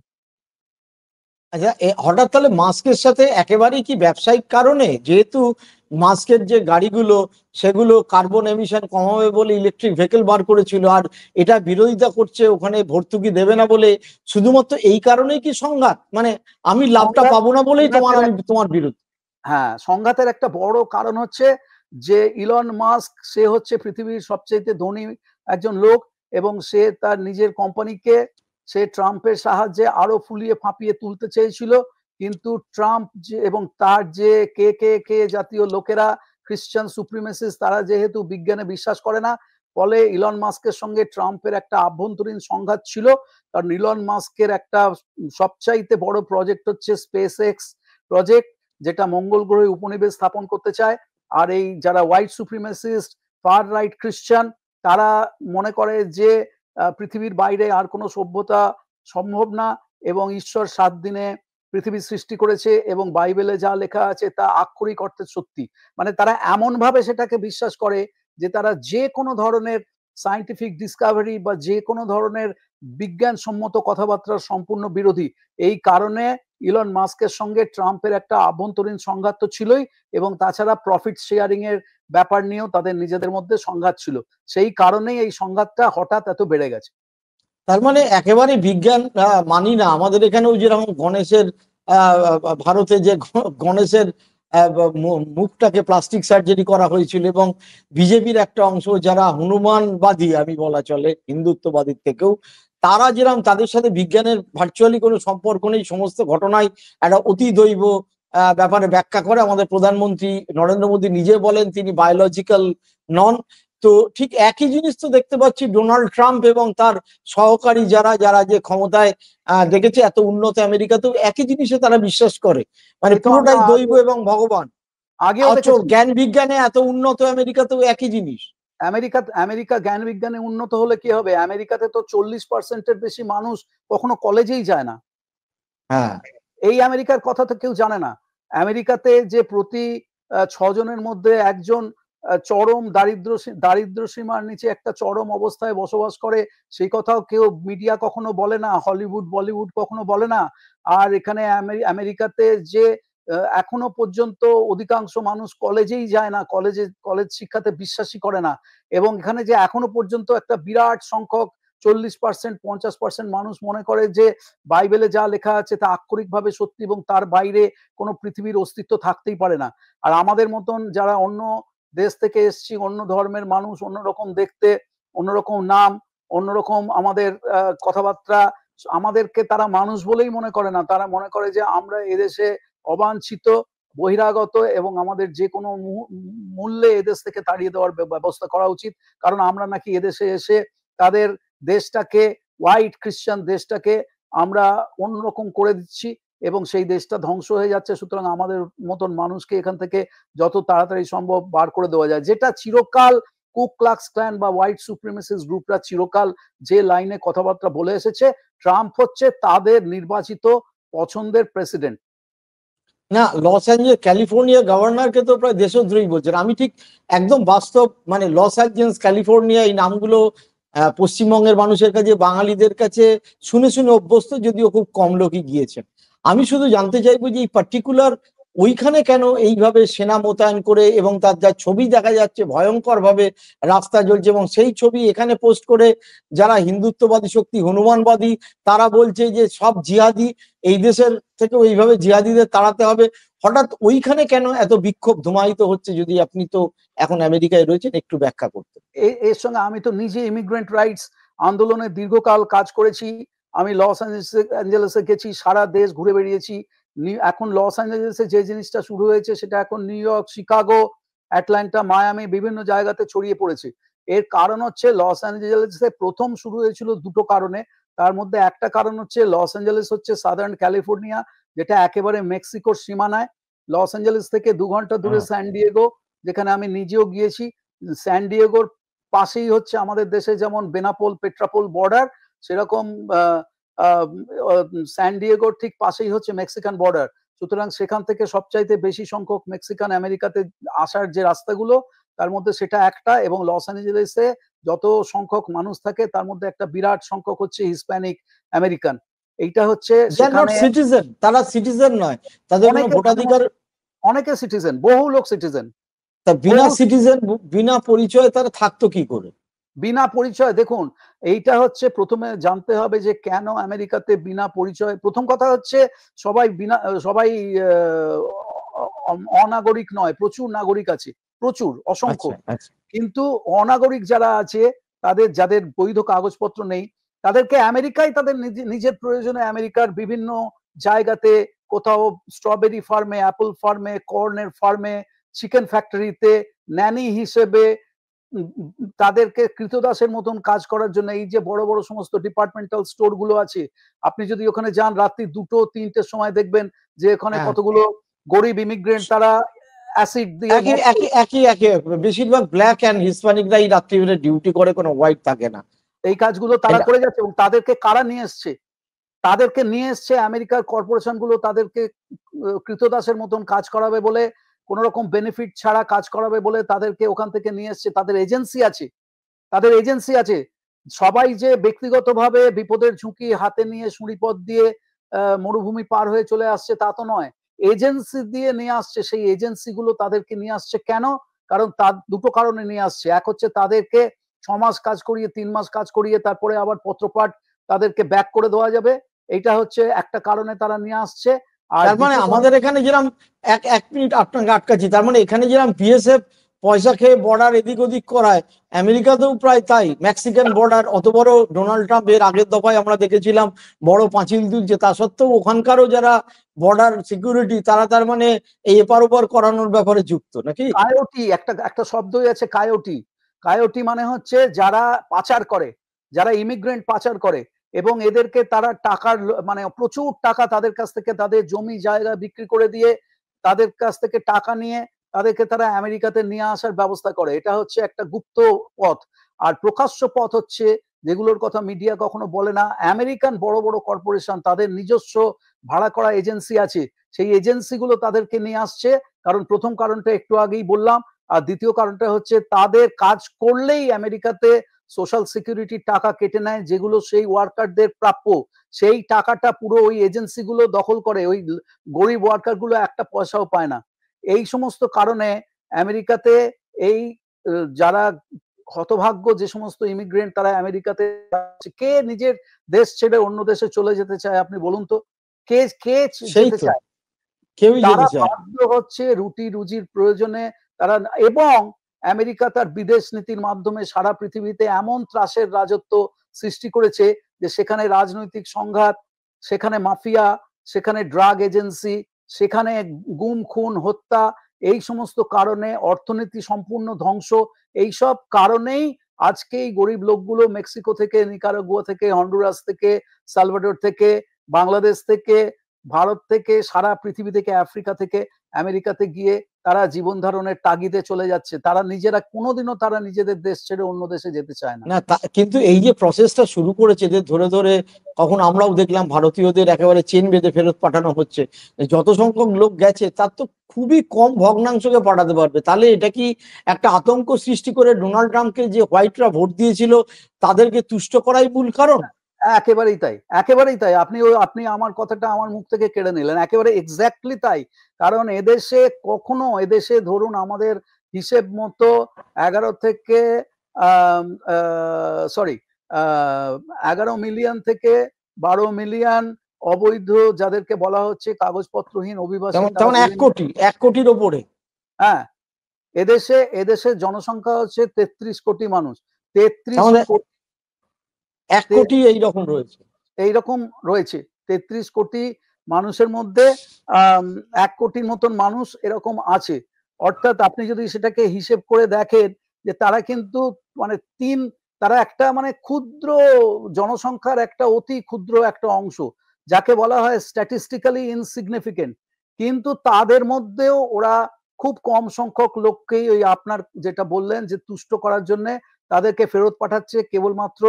আচ্ছা, হঠাৎ তাহলে মাস্কের সাথে একেবারেই কি ব্যবসায়িক কারণে, যেহেতু মাস্কের যে গাড়িগুলো সেগুলো কার্বন এমিশন কমাবে বলে ইলেকট্রিক ভেহিকল বার করেছিল, আর এটা বিরোধিতা করছে ওখানে ভর্তুকি দেবে না বলে, শুধুমাত্র এই কারণেই কি সংঘাত? মানে আমি লাভটা পাবো না বলেই আমি তোমার বিরুদ্ধে?
হ্যাঁ, সংঘাতের একটা বড় কারণ হচ্ছে যে ইলন মাস্ক সে হচ্ছে পৃথিবীর সবচেয়ে ধনী একজন লোক, এবং সে তার নিজের কোম্পানিকে সে ট্রাম্পের সাহায্যে আরো ফুলিয়ে ফাঁপিয়ে তুলতে চেয়েছিল। কিন্তু ট্রাম্প যে এবং তার যে কে জাতীয় লোকেরা, খ্রিস্টান সুপ্রিমেসিস, তারা যেহেতু বিজ্ঞানে বিশ্বাস করে না, ফলে ইলন মাস্কের সঙ্গে ট্রাম্পের একটা আভ্যন্তরীণ সংঘাত ছিল। কারণ ইলন মাস্কের একটা সবচাইতে বড় প্রজেক্ট হচ্ছে স্পেস এক্স প্রজেক্ট, যেটা মঙ্গল গ্রহে উপনিবেশ স্থাপন করতে চায়। আর এই যারা হোয়াইট সুপ্রিমেসিস্ট, ফার রাইট খ্রিস্টান, তারা মনে করে যে পৃথিবীর বাইরে আর কোনো সভ্যতা সম্ভব না, এবং ঈশ্বর 7 দিনে পৃথিবী সৃষ্টি করেছে এবং বাইবেলে যা লেখা আছে তা আক্ষরিক অর্থে সত্যি। মানে তারা এমন ভাবে সেটাকে বিশ্বাস করে যে তারা যে কোনো ধরনের সায়েন্টিফিক ডিসকভারি বা যে কোনো ধরনের বিজ্ঞানসম্মত কথাবার্তার সম্পূর্ণ বিরোধী। এই কারণে ইলন মাস্কের সঙ্গে ট্রাম্পের একটা আভ্যন্তরীণ সংঘাত তো ছিলই, এবং তাছাড়া প্রফিট শেয়ারিং এর ব্যাপার নিয়েও তাদের নিজেদের মধ্যে সংঘাত ছিল। সেই কারণেই এই সংঘাতটা হঠাৎ এত বেড়ে গেছে।
তার মানে একেবারে বিজ্ঞান মানি না। আমাদের এখানেও যেরকম গণেশের ভারতে যে গণেশের মুখটাকে প্লাস্টিক সার্জারি করা হয়েছিল, এবং বিজেপির একটা অংশ যারা হনুমানবাদী আমি বলা চলে হিন্দুত্ববাদীর থেকেও, তারা যেরকম তাদের সাথে বিজ্ঞানের ভার্চুয়ালি কোনো সম্পর্ক নেই, সমস্ত ঘটনায় একটা অতি দৈব ব্যাপারে ব্যাখ্যা করে। আমাদের প্রধানমন্ত্রী নরেন্দ্র মোদী নিজে বলেন তিনি বায়োলজিক্যাল নন। তো ঠিক একই জিনিস তো দেখতে পাচ্ছি ডোনাল্ড ট্রাম্প এবং তার সহকারী যারা যারা যে ক্ষমতায় দেখেছে এত উন্নত আমেরিকাতেও একই জিনিসে তারা বিশ্বাস করে, মানে
এ তো আমরা
পুরোটাই দৈব এবং ভগবান।
আগেও
অথচ
দেখেছি।
জ্ঞান বিজ্ঞানে এত উন্নত আমেরিকাতেও একই জিনিস।
আমেরিকা জ্ঞান বিজ্ঞানে উন্নত হলে কি হবে? আমেরিকাতে তো 40% বেশি মানুষ কখনো কলেজেই যায় না।
হ্যাঁ,
এই আমেরিকার কথা তো কেউ জানে না। আমেরিকাতে যে প্রতি ৬ জনের মধ্যে একজন চরম দারিদ্র্য সীমার নিচে একটা চরম অবস্থায় বসবাস করে, সেই কথাও কেউ মিডিয়া কখনো বলে না, হলিউড বলিউড কখনো বলে না। আর এখানে আমেরিকাতে যে এখনো পর্যন্ত অধিকাংশ মানুষ কলেজেই যায় না, কলেজ শিক্ষাতে বিশ্বাসই করে না, এবং এখানে যে এখনো পর্যন্ত একটা বিরাট সংখ্যক 40% 50% মানুষ মনে করে যে বাইবেলে যা লেখা আছে তা আক্ষরিকভাবে সত্যি এবং তার বাইরে কোনো পৃথিবীর অস্তিত্ব থাকতেই পারে না। আর আমাদের মতন যারা অন্য দেশ থেকে এসছি, অন্য ধর্মের মানুষ, অন্যরকম দেখতে, অন্যরকম নাম, অন্যরকম আমাদের কথাবার্তা, আমাদেরকে তারা মানুষ বলেই মনে করে না। তারা মনে করে যে আমরা এদেশে অবাঞ্ছিত, বহিরাগত, এবং আমাদের যে কোনো মূল্যে এদেশ থেকে তাড়িয়ে দেওয়ার ব্যবস্থা করা উচিত। কারণ আমরা নাকি এদেশে এসে তাদের দেশটাকে, হোয়াইট খ্রিস্টান দেশটাকে আমরা অন্যরকম করে দিচ্ছি এবং সেই দেশটা ধ্বংস হয়ে যাচ্ছে। সুতরাং আমাদের মতন মানুষকে এখান থেকে যত তাড়াতাড়ি সম্ভব বার করে দেওয়া যায়, যেটা চিরকাল কু ক্লাক্স ক্ল্যান বা হোয়াইট সুপ্রিমেসিস্ট গ্রুপরা চিরকাল যে লাইনে কথাবার্তা বলে এসেছে। ট্রাম্প হচ্ছে তাদের নির্বাচিত পছন্দের প্রেসিডেন্ট।
না, লস অ্যাঞ্জেলস ক্যালিফোর্নিয়া গভর্নরকে তো প্রায় দেশদ্রোহী বলছেন। আমি ঠিক একদম বাস্তব, মানে লস অ্যাঞ্জেলস ক্যালিফোর্নিয়া এই নামগুলো পশ্চিমবঙ্গের মানুষের কাছে, বাঙালিদের কাছে শুনে শুনে অভ্যস্ত, যদিও খুব কম লোকই গিয়েছেন। আমি শুধু জানতে চাইবো যে এই পার্টিকুলার ওইখানে কেন এইভাবে সেনা মোতায়েন করে, এবং তার যা ছবি দেখা যাচ্ছে ভয়ঙ্কর ভাবে রাস্তা জ্বলছে, এবং সেই ছবি এখানে পোস্ট করে যারা হিন্দুত্ববাদী শক্তি, হনুমানবাদী, তারা বলছে যে সব জিহাদি এই দেশের থেকে ওইভাবে জিহাদিদের তাড়াতে হবে। হঠাৎ ওইখানে কেন এত বিক্ষোভ ধুমায়িত হচ্ছে? যদি আপনি তো এখন আমেরিকায় রয়েছেন, একটু ব্যাখ্যা করতেন।
এর সঙ্গে আমি তো নিজে ইমিগ্রেন্ট রাইটস আন্দোলনে দীর্ঘকাল কাজ করেছি। আমি লস অ্যাঞ্জেলেসে গেছি, সারা দেশ ঘুরে বেরিয়েছি। এখন লস অ্যাঞ্জেলেসে যে জিনিসটা শুরু হয়েছে সেটা এখন new York, Chicago, Atlanta, Miami বিভিন্ন জায়গাতে ছড়িয়ে পড়েছে। এর কারণ হচ্ছে লস অ্যাঞ্জেলেসে প্রথম শুরু হয়েছিল দুটো কারণে। তার মধ্যে একটা কারণ হচ্ছে লস অ্যাঞ্জেলেস হচ্ছে সাদার্ন ক্যালিফোর্নিয়া, যেটা একেবারে মেক্সিকোর সীমানায়। লস অ্যাঞ্জেলেস থেকে 2 ঘন্টা দূরে স্যান ডিয়েগো, যেখানে আমি নিজেও গিয়েছি। স্যান ডিয়েগোর পাশেই হচ্ছে আমাদের দেশে যেমন বেনাপোল পেট্রাপোল বর্ডার, সেরকম স্যান ডিয়েগোর ঠিক পাশেই হচ্ছে মেক্সিকান বর্ডার। সুতরাং সেখান থেকে সবচাইতে বেশি সংখ্যক মেক্সিকান আমেরিকাতে আসার যে রাস্তাগুলো, তার মধ্যে সেটা একটা। এবং লস অ্যাঞ্জেলেসে যত সংখ্যক মানুষ থাকে তার মধ্যে একটা বিরাট সংখ্যক হচ্ছে হিসপ্যানিক আমেরিকান। এইটা হচ্ছে সেখানে
সিটিজেন, তারা সিটিজেন নয়, তাদের কোনো ভোটাধিকার।
অনেকে সিটিজেন, বহু লোক সিটিজেন।
তা বিনা সিটিজেন, বিনা পরিচয়ে তারা থাকতো কি করে?
বিনা পরিচয়, দেখুন এইটা হচ্ছে প্রথমে জানতে হবে যে কেন আমেরিকাতে বিনা পরিচয়। প্রথম কথা হচ্ছে সবাই অনাগরিক নয়, প্রচুর নাগরিক আছে, প্রচুর, অসংখ্য। কিন্তু অনাগরিক যারা আছে, যাদের বৈধ কাগজপত্র নেই, তাদেরকে আমেরিকায় তাদের নিজের প্রয়োজনে আমেরিকার বিভিন্ন জায়গাতে, কোথাও স্ট্রবেরি ফার্মে, অ্যাপল ফার্মে, কর্নের ফার্মে, চিকেন ফ্যাক্টরিতে ন্যানি হিসেবে তাদেরকে কৃতদাসের মতন কাজ করার জন্য, এই যে বড় বড় সমস্ত ডিপার্টমেন্টাল স্টোর গুলো আছে, আপনি যদি ওখানে যান রাত্রি 2-3টের সময় দেখবেন যে ওখানে কতগুলো গরিব ইমিগ্রেন্ট তারা অ্যাসিড দিয়ে,
একই বেশিরভাগ ব্ল্যাক অ্যান্ড হিসপ্যানিকরাই রাত্রিবেলা ডিউটি করে, কোনো হোয়াইট থাকে না।
এই কাজগুলো তারা করে যাচ্ছে। এবং তাদেরকে কারা নিয়ে এসছে? তাদেরকে নিয়ে এসছে আমেরিকার কর্পোরেশন গুলো, তাদেরকে কৃতদাসের মতন কাজ করাবে বলে, কোন রকম বেনিফিট ছাড়া কাজ করাবে বলে তাদেরকে ওখান থেকে নিয়ে এসছে। তাদের এজেন্সি আছে, তাদের এজেন্সি আছে। সবাই যে ব্যক্তিগতভাবে বিপদের ঝুঁকি হাতে নিয়ে সুড়িপথ দিয়ে মরুভূমি পার হয়ে চলে আসছে তা তো নয়, এজেন্সি দিয়ে নিয়ে আসছে। সেই এজেন্সি গুলো তাদেরকে নিয়ে আসছে কেন? কারণ তার দুটো কারণে নিয়ে আসছে। এক হচ্ছে তাদেরকে 6 মাস কাজ করিয়ে 3 মাস কাজ করিয়ে তারপরে আবার পত্রপাঠ তাদেরকে ব্যাক করে দেওয়া যাবে, এইটা হচ্ছে একটা কারণে তারা নিয়ে আসছে। আর
তার মানে আমাদের এখানে যেরকম এক মিনিট আপনাকে আটকাচ্ছি, তার মানে এখানে যেরকম বিএসএফ পয়সা খেয়ে বর্ডার এদিক ওদিক করায়, আমেরিকাতেও প্রায় তাই। মেক্সিকান বর্ডার অত বড়, ডোনাল্ড ট্রাম্প এর আগের দফায় আমরা দেখেছিলাম বড় পাঁচিল তুলছে, তা সত্ত্বেও ওখানকারও যারা বর্ডার সিকিউরিটি তারা তার মানে এই এপার ওপার করানোর ব্যাপারে যুক্ত নাকি?
কায়োটি, একটা একটা শব্দই আছে কায়োটি। কায়োটি মানে হচ্ছে যারা পাচার করে, যারা ইমিগ্রেন্ট পাচার করে, এবং এদেরকে তারা টাকার মানে প্রচুর টাকা তাদের কাছ থেকে, তাদের জমি জায়গা বিক্রি করে দিয়ে তাদের কাছ থেকে টাকা নিয়ে তাদেরকে তারা আমেরিকাতে নিয়ে আসার ব্যবস্থা করে। এটা হচ্ছে একটা গুপ্ত পথ। আর প্রকাশ্য পথ হচ্ছে যেগুলোর কথা মিডিয়া কখনো বলে না, আমেরিকান বড় বড় কর্পোরেশন তাদের নিজস্ব ভাড়া করা এজেন্সি আছে, সেই এজেন্সিগুলো তাদেরকে নিয়ে আসছে। কারণ প্রথম কারণটা একটু আগেই বললাম, আর দ্বিতীয় কারণটা হচ্ছে তাদের কাজ করলেই আমেরিকাতে সোশ্যাল সিকিউরিটির টাকা কেটে নেয়, যেগুলো সেই ওয়ার্কারদের প্রাপ্য। সেই টাকাটা পুরো ওই এজেন্সিগুলো দখল করে, ওই গরিব ওয়ার্কার গুলো একটা পয়সাও পায় না। এই সমস্ত কারণে আমেরিকাতে এই যারা হতভাগ্য যে সমস্ত ইমিগ্রেন্ট তারা আমেরিকাতে, কে নিজের দেশ ছেড়ে অন্য দেশে চলে যেতে চায় আপনি বলুন তো? কে কে
সেই
যেতে
তো,
চায়?
কেউই
তারা
যেতে চায় না।
বাধ্য হচ্ছে রুটি রুজির প্রয়োজনে তারা। এবং আমেরিকা তার বিদেশ নীতির মাধ্যমে সারা পৃথিবীতে এমন ত্রাসের রাজত্ব সৃষ্টি করেছে যে সেখানে রাজনৈতিক সংঘাত, সেখানে মাফিয়া, সেখানে ড্রাগ এজেন্সি, সেখানে গুম খুন হত্যা, এই সমস্ত কারণে অর্থনীতি সম্পূর্ণ ধ্বংস। এইসব কারণেই আজকে এই গরিব লোকগুলো মেক্সিকো থেকে, নিকারাগুয়া থেকে, হন্ডুরাস থেকে, সালভাডোর থেকে, বাংলাদেশ থেকে, ভারত থেকে, সারা পৃথিবী থেকে, আফ্রিকা থেকে আমেরিকাতে গিয়ে তারা জীবন ধারণের তাগিদে চলে যাচ্ছে। তারা নিজেরা কোনোদিনও তারা নিজেদের দেশ ছেড়ে অন্য দেশে যেতে চায় না।
না কিন্তু এই যে প্রসেসটা শুরু করেছে এদের ধরে ধরে, কখন আমরাও দেখলাম ভারতীয়দের একেবারে চেন বেঁধে ফেরত পাঠানো হচ্ছে। যত সংখ্যক লোক গেছে তার তো খুবই কম ভগ্নাংশকে পাঠাতে পারবে। তাহলে এটা কি একটা আতঙ্ক সৃষ্টি করে ডোনাল্ড ট্রাম্পকে যে হোয়াইটরা ভোট দিয়েছিল তাদেরকে তুষ্ট করাই মূল কারণ?
একেবারেই তাই, একেবারেই তাই। আপনি আমার কথাটা আমার মুখ থেকে কেড়ে নিলেন। একেবারে এক্স্যাক্টলি তাই। কারণ এদেশে কখনো, এদেশে ধরুন আমাদের হিসেব মতো 11 থেকে সরি 11 মিলিয়ন থেকে 12 মিলিয়ন অবৈধ, যাদেরকে বলা হচ্ছে কাগজপত্রহীন অভিবাসী,
যেমন
তারা
তেমন
বিভিন্ন,
1 কোটির ওপরে।
হ্যাঁ, এদেশে এদেশের জনসংখ্যা হচ্ছে 33 কোটি মানুষ। 33
আমাদের
কোটি
1 কোটি এইরকম রয়েছে।
এইরকম রয়েছে। 33 কোটি মানুষের মধ্যে 1 কোটির মতন মানুষ এরকম আছে। অর্থাৎ আপনি যদি সেটাকে হিসেব করে দেখেন যে তারা কিন্তু মানে তারা একটা মানে ক্ষুদ্র জনসংখ্যার একটা অতি ক্ষুদ্র একটা অংশ, যাকে বলা হয় স্ট্যাটিস্টিক্যালি ইনসিগনিফিকেন্ট। কিন্তু তাদের মধ্যেও ওরা খুব কম সংখ্যক লোককেই ওই আপনার যেটা বললেন যে তুষ্ট করার জন্যে তাদেরকে ফেরত পাঠাচ্ছে কেবলমাত্র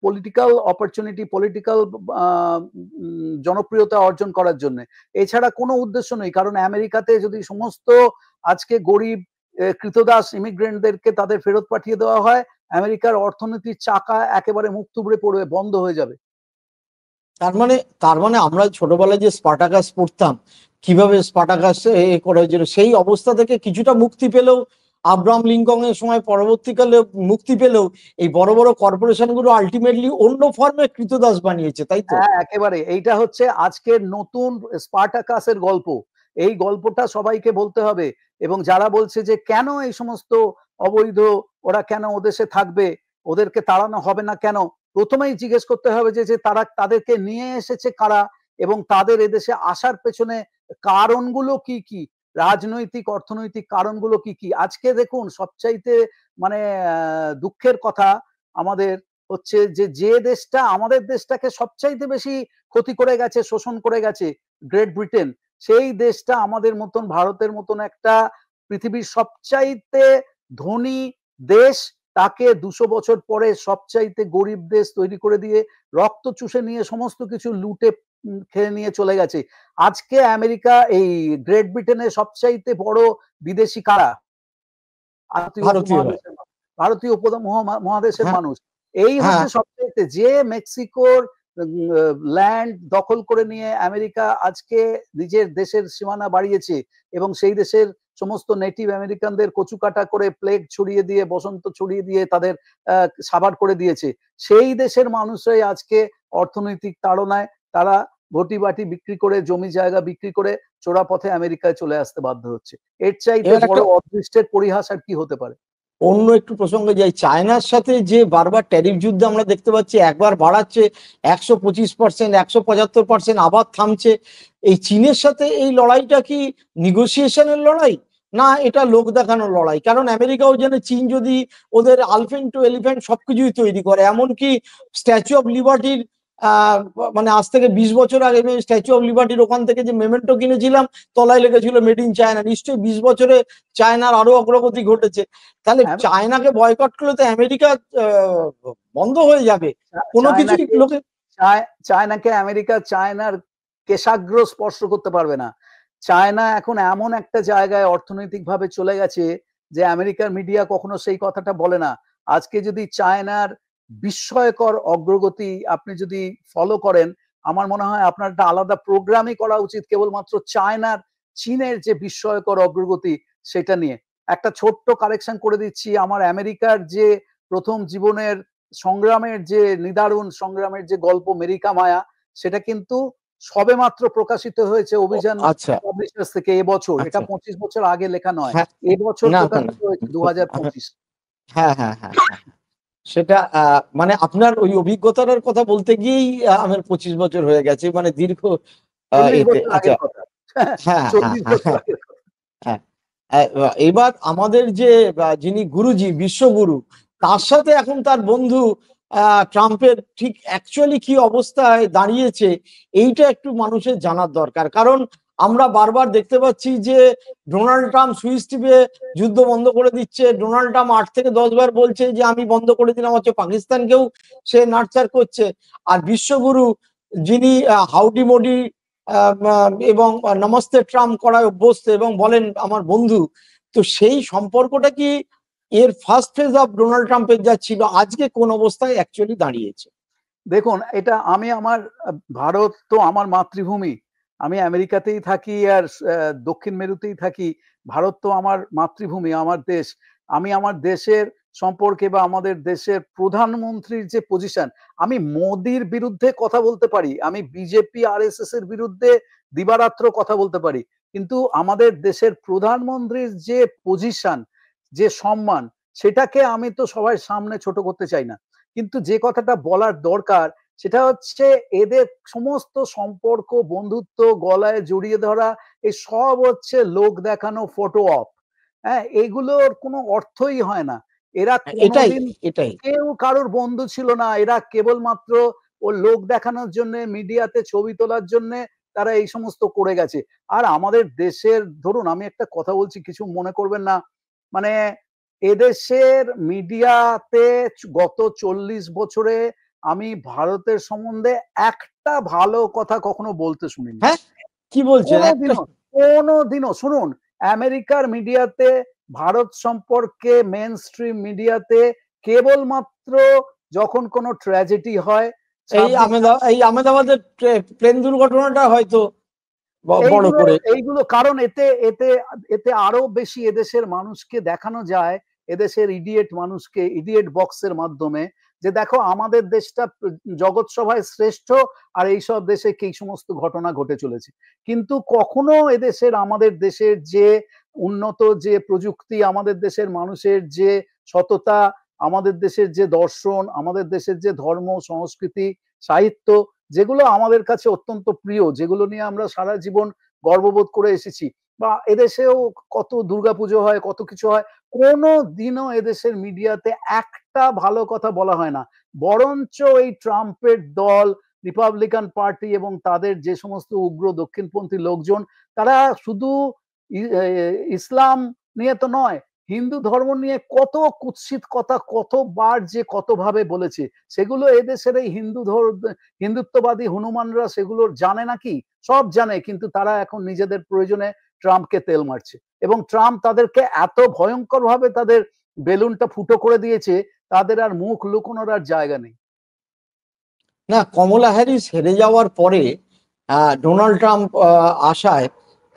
পলিটিক্যাল অপরচুনিটি, পলিটিক্যাল জনপ্রিয়তা অর্জন করার জন্য। এছাড়া কোনো উদ্দেশ্য নেই। কারণ আমেরিকাতে যদি সমস্ত আজকে গরিব কৃতদাস ইমিগ্রেন্টদেরকে তাদের ফেরত পাঠিয়ে দেওয়া হয়, আমেরিকার অর্থনীতির চাকা একেবারে মুখ থুবড়ে পড়বে, বন্ধ হয়ে যাবে।
তার মানে আমরা ছোটবেলায় যে স্পার্টাকাস পড়তাম, কিভাবে স্পার্টাকাস করা হয়েছিল, সেই অবস্থা থেকে কিছুটা মুক্তি পেলেও, আব্রাহাম লিঙ্কনের সময় পরবর্তীকালে মুক্তি পেলেও, এই বড় বড় কর্পোরেশন গুলো আলটিমেটলি অন্য ফর্মে কৃতদাস বানিয়েছে, তাই তো?
হ্যাঁ, একেবারে। এইটা হচ্ছে আজকের নতুন স্পার্টাকাসের গল্প। এই গল্পটা সবাইকে বলতে হবে। এবং যারা বলছে যে কেন এই সমস্ত অবৈধ, ওরা কেন ওদেশে থাকবে, ওদেরকে তাড়ানো হবে না কেন, প্রথমেই জিজ্ঞেস করতে হবে যে তারা তাদেরকে নিয়ে এসেছে কারা, এবং তাদের এদেশে আসার পেছনে কারণগুলো কি কি, রাজনৈতিক অর্থনৈতিক কারণগুলো কি কি। আজকে দেখুন সবচাইতে মানে দুঃখের কথা আমাদের হচ্ছে যে দেশটা আমাদের দেশটাকে সবচাইতে বেশি ক্ষতি করে গেছে, শোষণ করে গেছে, গ্রেট ব্রিটেন, সেই দেশটা আমাদের মতন, ভারতের মতন একটা পৃথিবীর সবচাইতে ধনী দেশ তাকে 200 বছর পরে সবচাইতে গরিব দেশ তৈরি করে দিয়ে রক্ত চুষে নিয়ে সমস্ত কিছু লুটে খেয়ে নিয়ে চলে গেছে। আজকে আমেরিকা এই গ্রেট ব্রিটেনের সবচাইতে বড় বিদেশি কারা? ভারতীয়
ভারতীয়রা।
উপমহাদেশের মানুষ। ভারতীয় মহাদেশের
হ্যাঁ,
মানুষ। এই
হ্যাঁ,
হচ্ছে সবচাইতে যে মেক্সিকোর ল্যান্ড দখল করে নিয়ে আমেরিকা আজকে নিজের দেশের সীমানা বাড়িয়েছে এবং সেই দেশের সমস্ত নেটিভ আমেরিকানদের কচুকাটা করে প্লেগ ছড়িয়ে দিয়ে বসন্ত ছড়িয়ে দিয়ে তাদের সাবাড় করে দিয়েছে। সেই দেশের মানুষরাই আজকে অর্থনৈতিক তাড়নায় তারা ঘটি বাটি বিক্রি করে জমি জায়গা বিক্রি করে চোরা পথে আমেরিকায় চলে আসতে বাধ্য হচ্ছে। এর চাইতে
এবার
বড়
একটা
অদৃষ্টের পরিহাস আর কি হতে পারে?
অন্য একটু প্রসঙ্গে যাই, চায়নার সাথে যে বারবার ট্যারিফ যুদ্ধ আমরা দেখতে পাচ্ছি, একবার বাড়াচ্ছে 125%, 175%, আবার থামছে। এই চীনের সাথে এই লড়াইটা কি নিগোসিয়েশনের লড়াই, না এটা লোক দেখানোর লড়াই? কারণ আমেরিকাও জানে চীন যদি ওদের আলফেন্ট টু এলিফ্যান্ট সবকিছুই তৈরি করে, এমনকি স্ট্যাচু অফ লিবার্টির মানে আজ থেকে 20 বছর আগে আমি স্ট্যাচু অফ লিবার্টির ওখান থেকে যে মেমেন্টো কিনেছিলাম তলায় লেগেছিল মেড ইন চায়না। নিশ্চয়ই 20 বছরে চায়নার আরো অগ্রগতি ঘটেছে। তাহলে
হ্যাঁ,
চায়নাকে বয়কট করলে তো আমেরিকা বন্ধ হয়ে যাবে, কোনো কিছুই
চায়নাকে
লোকে।
চায়নাকে আমেরিকা চায়নার কেশাগ্র স্পর্শ করতে পারবে না। চায়না এখন এমন একটা জায়গায় অর্থনৈতিকভাবে চলে গেছে যে আমেরিকার মিডিয়া কখনো সেই কথাটা বলে না। আজকে যদি চায়নার বিস্ময়কর অগ্রগতি আপনি যদি ফলো করেন, আমার মনে হয় আপনার একটা আলাদা প্রোগ্রামই করা উচিত কেবলমাত্র চীনের যে বিস্ময়কর অগ্রগতি সেটা নিয়ে। একটা ছোট্ট কারেকশন করে দিচ্ছি, আমার আমেরিকার যে প্রথম জীবনের সংগ্রামের যে নিদারুণ সংগ্রামের যে গল্প মেরিকা মায়া, সেটা কিন্তু সবেমাত্র প্রকাশিত হয়েছে অভিযান
আচ্ছা,
পাবলিশার্স থেকে এবছর। এটা
আচ্ছা।
25 বছর আগে লেখা নয়।
হ্যাঁ,
এবছর
না, না, না।
প্রকাশিত হয়েছে 2025।
হ্যাঁ, হ্যাঁ, হ্যাঁ, হ্যাঁ। সেটা মানে আপনার ওই অভিজ্ঞতার কথা বলতে গিয়েই আমার 25 বছর হয়ে গেছে, মানে দীর্ঘ
40
এতে।
বছর
আচ্ছা।
আগের কথা।
হ্যাঁ, হ্যাঁ,
40
হ্যাঁ,
বছর
হ্যাঁ,
আগের কথা।
হ্যাঁ। এবার আমাদের যে যিনি গুরুজি, বিশ্বগুরু, তার সাথে এখন তার বন্ধু ট্রাম্পের ঠিক অ্যাকচুয়ালি কি অবস্থায় দাঁড়িয়েছে, এইটা একটু মানুষের জানার দরকার। কারণ আমরা বারবার দেখতে পাচ্ছি যে ডোনাল্ড ট্রাম্প সুইচ টিপে যুদ্ধ বন্ধ করে দিচ্ছে। ডোনাল্ড ট্রাম্প 8 থেকে 10 বার বলছে যে আমি বন্ধ করে দিলাম, হচ্ছে পাকিস্তানকেও সে নাড়চাড় করছে। আর বিশ্বগুরু যিনি হাউডি মোডি এবং নমস্তে ট্রাম্প করায় অভ্যস্ত এবং বলেন আমার বন্ধু, তো সেই সম্পর্কটা কি এর ফার্স্ট ফেজ অফ ডোনাল্ড ট্রাম্পের যা ছিল, আজকে কোন অবস্থায় অ্যাকচুয়ালি দাঁড়িয়েছে?
দেখুন, এটা আমি আমার ভারত তো আমার মাতৃভূমি। আমি আমেরিকাতেই থাকি আর দক্ষিণ মেরুতেই থাকি। ভারত তো আমার মাতৃভূমি, আমার দেশ। আমি আমার দেশের সম্পর্কে বা আমাদের দেশের প্রধানমন্ত্রীর যে পজিশন, আমি মোদির বিরুদ্ধে কথা বলতে পারি। আমি বিজেপি আরএসএস এর বিরুদ্ধে দিবারাত্র কথা বলতে পারি। কিন্তু আমাদের দেশের প্রধানমন্ত্রীর যে পজিশন, যে সম্মান, সেটাকে আমি তো সবার সামনে ছোট করতে চাই না। কিন্তু যে কথাটা বলার দরকার সেটা হচ্ছে এদের সমস্ত সম্পর্ক, বন্ধুত্ব, গলায় জড়িয়ে ধরা, এই সব হচ্ছে লোক দেখানো ফটো অপ। হ্যাঁ, এগুলোর কোনো অর্থই হয় না। এরা
এটাই,
কোনোদিন
এটাই।
কেউ কারোর বন্ধু ছিল না। এরা কেবলমাত্র ও লোক দেখানোর জন্যে, মিডিয়াতে ছবি তোলার জন্যে তারা এই সমস্ত করে গেছে। আর আমাদের দেশের ধরুন আমি একটা কথা বলছি, কিছু মনে করবেন না। মানে এদেশের মিডিয়াতে গত 40 বছরে আমি ভারতের সম্বন্ধে একটা ভালো কথা কখনো বলতে শুনিনি।
হ্যাঁ, কি বলছেন একটা?
কোনোদিনও, কোনোদিনও শুনুন, আমেরিকার মিডিয়াতে ভারত সম্পর্কে মেইনস্ট্রিম মিডিয়াতে কেবলমাত্র যখন কোনো ট্র্যাজেডি হয়, 26
এই আহমেদাবাদের প্লেন দুর্ঘটনাটা হয়তো বড়
এইগুলো
করে।
এইগুলো কারণ এতে এতে এতে আরো বেশি এদেশের মানুষকে দেখানো যায়, এদেশের ইডিয়েট মানুষকে ইডিয়েট বক্সের মাধ্যমে, যে দেখো আমাদের দেশটা জগৎ সভায় শ্রেষ্ঠ আর এইসব দেশে কি সমস্ত ঘটনা ঘটে চলেছে। কিন্তু কখনো এদেশের আমাদের দেশের যে উন্নত যে প্রযুক্তি, আমাদের দেশের মানুষের যে সততা, আমাদের দেশের যে দর্শন, আমাদের দেশের যে ধর্ম, সংস্কৃতি, সাহিত্য, যেগুলো আমাদের কাছে অত্যন্ত প্রিয়, যেগুলো নিয়ে আমরা সারা জীবন গর্ববোধ করে এসেছি, বা এদেশেও কত দুর্গাপুজো হয়, কত কিছু হয়, কোনো দিনও এদেশের মিডিয়াতে একটা ভালো কথা বলা হয় না। বরঞ্চ এই ট্রাম্পের দল, রিপাবলিকান পার্টি এবং তাদের যে সমস্ত উগ্র দক্ষিণপন্থী লোকজন, তারা শুধু ইসলাম নিয়ে তো নয়, হিন্দু ধর্ম নিয়ে কত কুৎসিত কথা কতবার যে কতভাবে বলেছে, সেগুলো এদেশের এই হিন্দুত্ববাদী হনুমানরা সেগুলো জানে নাকি? সব জানে, কিন্তু তারা এখন নিজেদের প্রয়োজনে ট্রাম্পকে তেল মারছে, এবং ট্রাম্প তাদেরকে এত ভয়ঙ্কর ভাবে তাদের বেলুনটা ফুটো করে দিয়েছে, তাদের আর মুখ লুকোনোর আর জায়গা নেই।
না, কমলা হ্যারিস হেরে যাওয়ার পরে ডোনাল্ড ট্রাম্প আসায়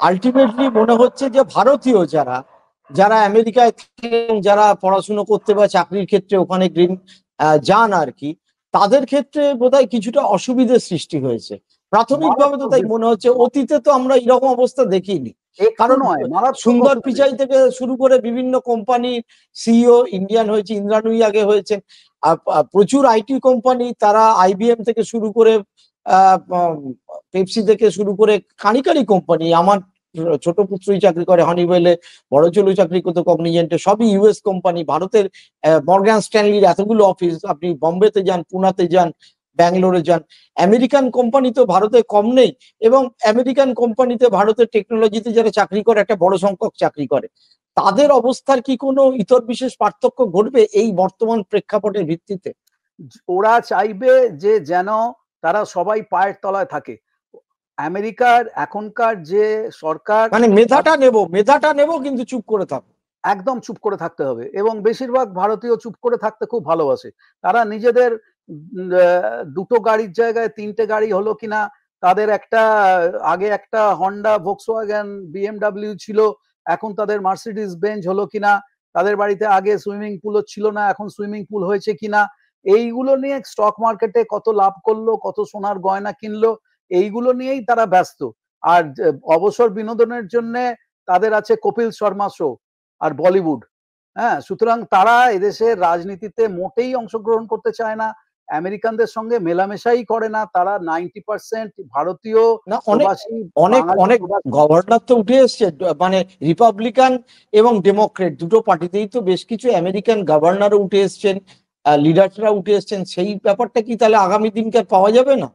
আলটিমেটলি মনে হচ্ছে যে ভারতীয় যারা যারা আমেরিকায় থাকেন, যারা পড়াশুনো করতে বা চাকরির ক্ষেত্রে ওখানে গ্রিন যান আর কি, তাদের ক্ষেত্রে বোধহয় কিছুটা অসুবিধার সৃষ্টি হয়েছে প্রাথমিকভাবে। তো
মারাত্মক
তাই
বেশি।
মনে হচ্ছে, অতীতে তো আমরা এরকম অবস্থা দেখিনি।
একটু
কারণ
নয়, মারাত্মক
সুন্দর
অসুবিধে।
পিচাই থেকে শুরু করে বিভিন্ন কোম্পানির সিইও ইন্ডিয়ান হয়েছে, ইন্দ্রা নুই আগে হয়েছেন, প্রচুর আইটি কোম্পানি, তারা আইবিএম থেকে শুরু করে পেপসি থেকে শুরু করে কানি কানি কোম্পানি, আমার ছোট পুত্রই চাকরি করে হনিওয়েলে, বড় ছেলে চাকরি করতো কগনিজেন্টে, সবই ইউএস কোম্পানি। ভারতের মর্গান স্ট্যানলির এতগুলো অফিস, আপনি বম্বেতে যান, পুনাতে যান, ব্যাঙ্গালোরে যান, আমেরিকান কোম্পানি তো ভারতে কম নেই। এবং আমেরিকান কোম্পানিতে ভারতের টেকনোলজিতে যারা চাকরি করে একটা বড় সংখ্যক চাকরি করে, তাদের অবস্থার কি কোনো ইতর বিশেষ পার্থক্য ঘটবে এই বর্তমান প্রেক্ষাপটের ভিত্তিতে?
ওরা চাইবে যে যেন তারা সবাই পায়ের তলায় থাকে। আমেরিকার এখনকার যে সরকার,
মানে মেধাটা নেব কিন্তু চুপ করে থাকো।
একদম চুপ করে থাকতে হবে, এবং বেশিরভাগ ভারতীয় চুপ করে থাকতে খুব ভালোবাসে। তারা নিজেদের দুটো গাড়ির জায়গায় তিনটে গাড়ি হলো কিনা, তাদের একটা আগে একটা হন্ডা ভোক্সওয়াগন বিএমডাব্লিউ ছিল, এখন তাদের মার্সিডিজ বেঞ্জ হলো কিনা, তাদের বাড়িতে আগে সুইমিং পুলও ছিল না, এখন সুইমিং পুল হয়েছে কিনা, এইগুলো নিয়ে স্টক মার্কেটে কত লাভ করলো, কত সোনার গয়না কিনলো, এইগুলো নিয়েই তারা ব্যস্ত। আর অবসর বিনোদনের জন্য তাদের আছে কপিল শর্মা শো আর বলিউড। হ্যাঁ, সুতরাং তারা এদেশের রাজনীতিতে মোটেই অংশগ্রহণ করতে চায় না, আমেরিকানদের সঙ্গে মেলামেশাই করে না। তারা 90% ভারতীয়
না, অনেক
প্রবাসী,
অনেক
বাঙালি
অনেক
প্রবাসী।
গভর্নর তো উঠে এসছে, মানে রিপাবলিকান এবং ডেমোক্রেট দুটো পার্টিতেই তো বেশ কিছু আমেরিকান গভর্নরও উঠে এসছেন, লিডাররা উঠে এসছেন। সেই ব্যাপারটা কি তাহলে আগামী দিনকে পাওয়া যাবে না?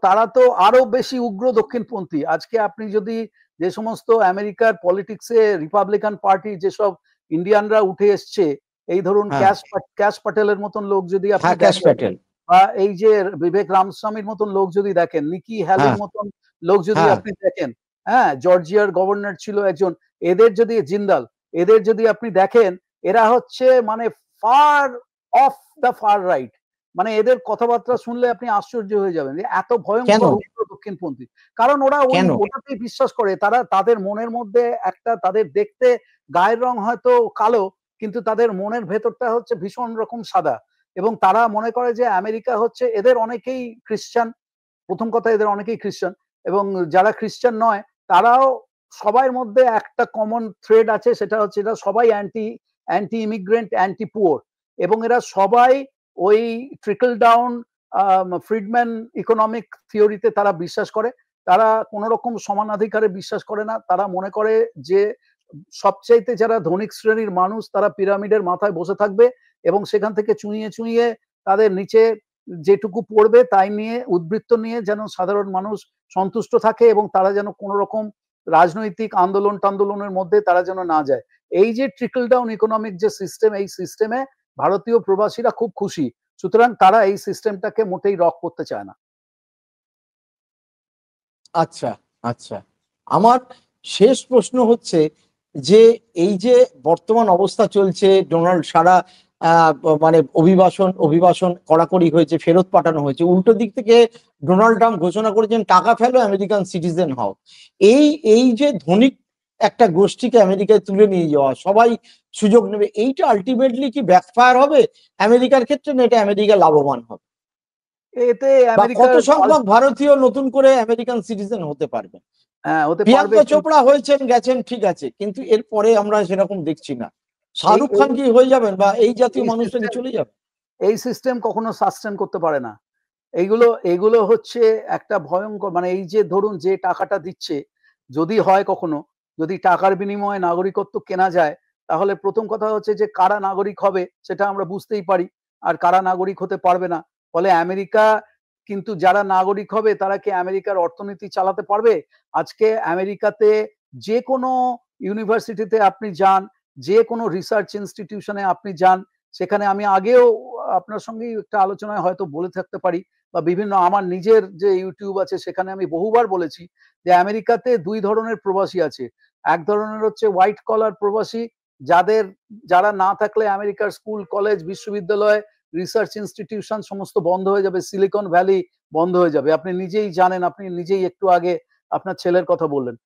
তারা তো আরো বেশি উগ্র দক্ষিণপন্থী। আজকে আপনি যদি যে সমস্ত আমেরিকার পলিটিক্সে রিপাবলিকান পার্টি যেসব ইন্ডিয়ানরা উঠে এসছে, এই ধরুন
হ্যাঁ,
ক্যাশ প্যাটেলের মতন লোক যদি আপনি
হ্যাঁ, ক্যাশ
দেখেন,
প্যাটেল।
বা এই যে বিবেক রামস্বামীর মতন লোক যদি দেখেন, নিকি হ্যালির
হ্যাঁ,
মতন লোক যদি
হ্যাঁ,
আপনি দেখেন, হ্যাঁ, জর্জিয়ার গভর্নর ছিল একজন, এদের যদি জিন্দাল, এদের যদি আপনি দেখেন, এরা হচ্ছে মানে far of the far right. মানে এদের কথাবার্তা শুনলে আপনি আশ্চর্য হয়ে যাবেন যে এত
কেন
ভয়ঙ্কর উগ্র দক্ষিণপন্থী। কারণ ওরা ওই
কেন
ওটাতেই বিশ্বাস করে। তারা তাদের মনের মধ্যে একটা, তাদের দেখতে গায়ের রং হয়তো কালো, কিন্তু তাদের মনের ভেতরটা হচ্ছে ভীষণ রকম সাদা। এবং তারা মনে করে যে আমেরিকা হচ্ছে, এদের অনেকেই খ্রিস্টান। প্রথম কথা, এদের অনেকেই খ্রিস্টান, এবং যারা খ্রিস্টান নয় তারাও, সবার মধ্যে একটা কমন থ্রেড আছে, সেটা হচ্ছে এরা সবাই anti anti immigrant, anti poor, এবং এরা সবাই ওই ট্রিকল ডাউন ফ্রিডম্যান ইকোনমিক থিওরিতে তারা বিশ্বাস করে। তারা কোনো রকম সমানাধিকারে বিশ্বাস করে না। তারা মনে করে যে সবচাইতে যারা ধনিক শ্রেণীর মানুষ তারা পিরামিডের মাথায় বসে থাকবে, এবং সেখান থেকে চুইয়ে চুইয়ে তাদের নিচে যেটুকু পড়বে তাই নিয়ে, উদ্বৃত্ত নিয়ে যেন সাধারণ মানুষ সন্তুষ্ট থাকে, এবং তারা যেন কোনো রকম রাজনৈতিক আন্দোলন টান্দোলনের মধ্যে তারা যেন না যায়। এই যে ট্রিকল ডাউন ইকোনমিক যে সিস্টেম, এই সিস্টেমে ভারতীয় প্রবাসীরা খুব খুশি। সুতরাং তারা এই সিস্টেমটাকে মোটেই রক করতে চায় না।
আচ্ছা, আচ্ছা। আমার শেষ প্রশ্ন হচ্ছে যে এই যে বর্তমান অবস্থা চলছে, ডোনাল্ড সারা মানে অভিবাসন অভিবাসন কড়াকড়ি হয়েছে, ফেরত পাঠানো হয়েছে, উল্টো দিক থেকে ডোনাল্ড ট্রাম্প ঘোষণা করেছেন টাকা ফেলো, আমেরিকান সিটিজেন হও। এই এই যে ধনিক একটা গোষ্ঠীকে আমেরিকায় তুলে নিয়ে যাওয়া, সবাই সুযোগ নেবে, এইটা আলটিমেটলি কি ব্যাকফায়ার হবে আমেরিকার ক্ষেত্রে, না এটা আমেরিকা লাভবান হবে?
এতে
বা কত
আমেরিকার
সংখ্যক ভারতীয় নতুন করে আমেরিকান সিটিজেন হতে পারবে?
হ্যাঁ, হতে পারবে,
প্রিয়াঙ্কা
কিন্তু
চোপড়া হয়েছেন, গেছেন, ঠিক আছে, কিন্তু এরপরে আমরা সেরকম দেখছি না।
এই
শাহরুখ
এই
খান কি হয়ে যাবেন, বা এই জাতীয়
এই
মানুষটা কি
সিস্টেম
চলে যাবে?
এই সিস্টেম কখনো সাস্টেন করতে পারে না। এইগুলো এগুলো হচ্ছে একটা ভয়ঙ্কর, মানে এই যে ধরুন যে টাকাটা দিচ্ছে, যদি হয় কখনো, যদি টাকার বিনিময়ে নাগরিকত্ব কেনা যায়, তাহলে প্রথম কথা হচ্ছে যে কারা নাগরিক হবে সেটা আমরা বুঝতেই পারি, আর কারা নাগরিক হতে পারবে না। ফলে আমেরিকা, কিন্তু যারা নাগরিক হবে তারা কি আমেরিকার অর্থনীতি চালাতে পারবে? আজকে আমেরিকাতে যে কোনো ইউনিভার্সিটিতে আপনি যান, যে কোনো রিসার্চ ইনস্টিটিউশনে আপনি যান, সেখানে আমি আগেও আপনার সঙ্গেই একটা আলোচনায় হয়তো বলে থাকতে পারি, বা বিভিন্ন আমার নিজের যে ইউটিউব আছে সেখানে আমি বহুবার বলেছি যে আমেরিকাতে দুই ধরনের প্রবাসী আছে। এক ধরনের হচ্ছে হোয়াইট কলার প্রবাসী, যারা না থাকলে আমেরিকার স্কুল, কলেজ, বিশ্ববিদ্যালয়, রিসার্চ ইনস্টিটিউশন সমস্ত বন্ধ হয়ে যাবে, সিলিকন ভ্যালি বন্ধ হয়ে যাবে। আপনি নিজেই জানেন, আপনি নিজেই একটু আগে আপনার ছেলের কথা বললেন।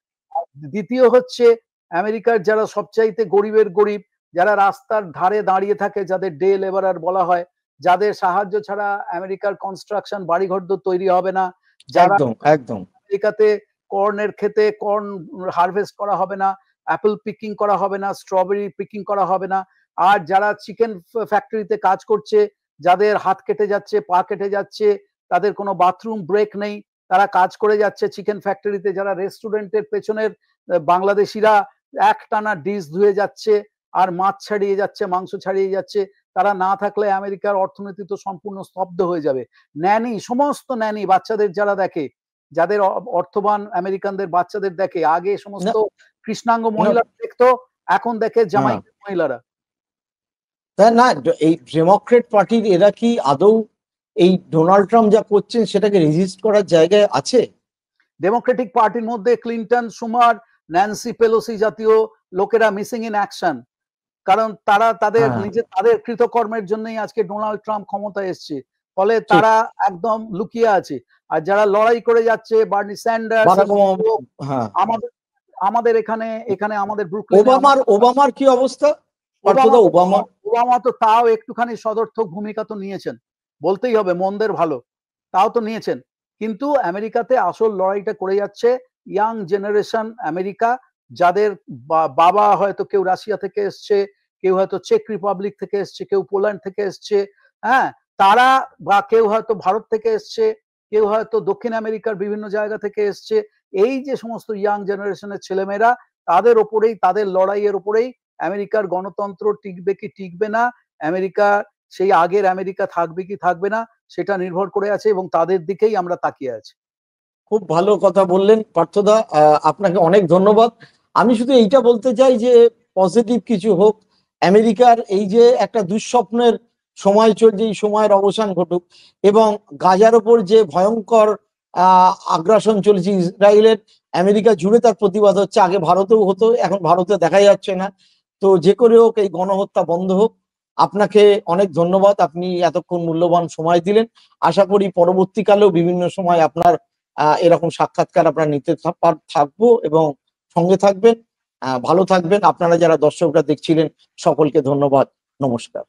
দ্বিতীয় হচ্ছে আমেরিকার যারা সবচাইতে গরিবের গরিব, যারা রাস্তার ধারে দাঁড়িয়ে থাকে, যাদের ডে লেবারার বলা হয়, যাদের সাহায্য ছাড়া আমেরিকার কনস্ট্রাকশন, বাড়িঘর তৈরি হবে না, যারা
একদম একদম।
আমেরিকাতে কর্নের ক্ষেতে কর্ন হারভেস্ট করা হবে না, অ্যাপল পিকিং করা হবে না, স্ট্রবেরি পিকিং করা হবে না। আর যারা চিকেন ফ্যাক্টরিতে কাজ করছে, যাদের হাত কেটে যাচ্ছে, পা কেটে যাচ্ছে, তাদের কোনো বাথরুম ব্রেক নেই, তারা কাজ করে যাচ্ছে চিকেন ফ্যাক্টরিতে, যারা রেস্টুরেন্টের পেছনের বাংলাদেশিরা একটানা ডিশ ধুয়ে যাচ্ছে আর মাছ ছাড়িয়ে যাচ্ছে, মাংস ছাড়িয়ে যাচ্ছে, তারা না থাকলে আমেরিকার অর্থনীতি তো সম্পূর্ণ স্তব্ধ হয়ে যাবে। ন্যানি, সমস্ত ন্যানি বাচ্চাদের যারা দেখে, যাদের অর্থবান আমেরিকানদের বাচ্চাদের দেখে, আগে সমস্ত
না
কৃষ্ণাঙ্গ
না
মহিলা দেখতো, এখন দেখে
হ্যাঁ,
জামাইকার মহিলারা।
তা না, এই ডেমোক্রেট পার্টির এরা কি আদৌ এই ডোনাল্ড ট্রাম্প যা করছেন সেটাকে রেজিস্ট করার জায়গায় আছে?
ডেমোক্রেটিক পার্টির মধ্যে ক্লিন্টন, সুমার, ন্যান্সি পেলোসি জাতীয় লোকেরা মিসিং ইন অ্যাকশন। কারণ তারা
হ্যাঁ,
তাদের কৃতকর্মের জন্যই আজকে ডোনাল্ড ট্রাম্প ক্ষমতায় এসছে। ফলে
ঠিক।
তারা একদম লুকিয়ে আছে। আর যারা লড়াই করে যাচ্ছে, বার্নি স্যান্ডার্স
বারাক
এবং
ওবামা, হ্যাঁ।
আমাদের আমাদের এখানে এখানে আমাদের ব্রুকলিনে
ওবামার কি অবস্থা
ওবামা
পার্থদা?
তো
ওবামা
ওবামা তো তাও একটুখানি সদর্থক ভূমিকা তো নিয়েছেন, বলতেই হবে, মন্দের ভালো, তাও তো নিয়েছেন। কিন্তু আমেরিকাতে আসল লড়াইটা করে যাচ্ছে ইয়াং জেনারেশন আমেরিকা, যাদের বাবা হয়তো কেউ রাশিয়া থেকে এসছে, কেউ হয়তো চেক রিপাবলিক থেকে এসছে, কেউ পোল্যান্ড থেকে এসছে, হ্যাঁ, তারা, বা কেউ হয়তো ভারত থেকে এসছে, কেউ হয়তো দক্ষিণ আমেরিকার বিভিন্ন জায়গা থেকে এসছে। এই যে সমস্ত ইয়াং জেনারেশনের ছেলেমেয়েরা, তাদের ওপরেই, তাদের লড়াইয়ের ওপরেই আমেরিকার গণতন্ত্র টিকবে কি টিকবে না, আমেরিকা সেই আগের আমেরিকা থাকবে কি থাকবে না, সেটা নির্ভর করে আছে, এবং তাদের দিকেই আমরা তাকিয়ে আছি।
খুব ভালো কথা বললেন পার্থদা, আপনাকে অনেক ধন্যবাদ। আমি শুধু এইটা বলতে চাই যে পজিটিভ কিছু হোক, আমেরিকার এই যে একটা দুঃস্বপ্নের সময় চলছে, এই সময়ের অবসান ঘটুক, এবং গাজার ওপর যে ভয়ঙ্কর আগ্রাসন চলছে ইসরায়েলের, আমেরিকা জুড়ে তার প্রতিবাদ হচ্ছে। আগে ভারতেও হতো, এখন ভারতে দেখা যাচ্ছে না। তো যে করে হোক এই গণহত্যা বন্ধ হোক। আপনাকে অনেক ধন্যবাদ, আপনি এতক্ষণ মূল্যবান সময় দিলেন। আশা করি পরবর্তীকালেও বিভিন্ন সময় আপনার এরকম সাক্ষাৎকার আপনারা নিতে থাকবো, এবং সঙ্গে থাকবেন। ভালো থাকবেন। আপনারা যারা দর্শকরা দেখছিলেন সকলকে ধন্যবাদ। নমস্কার।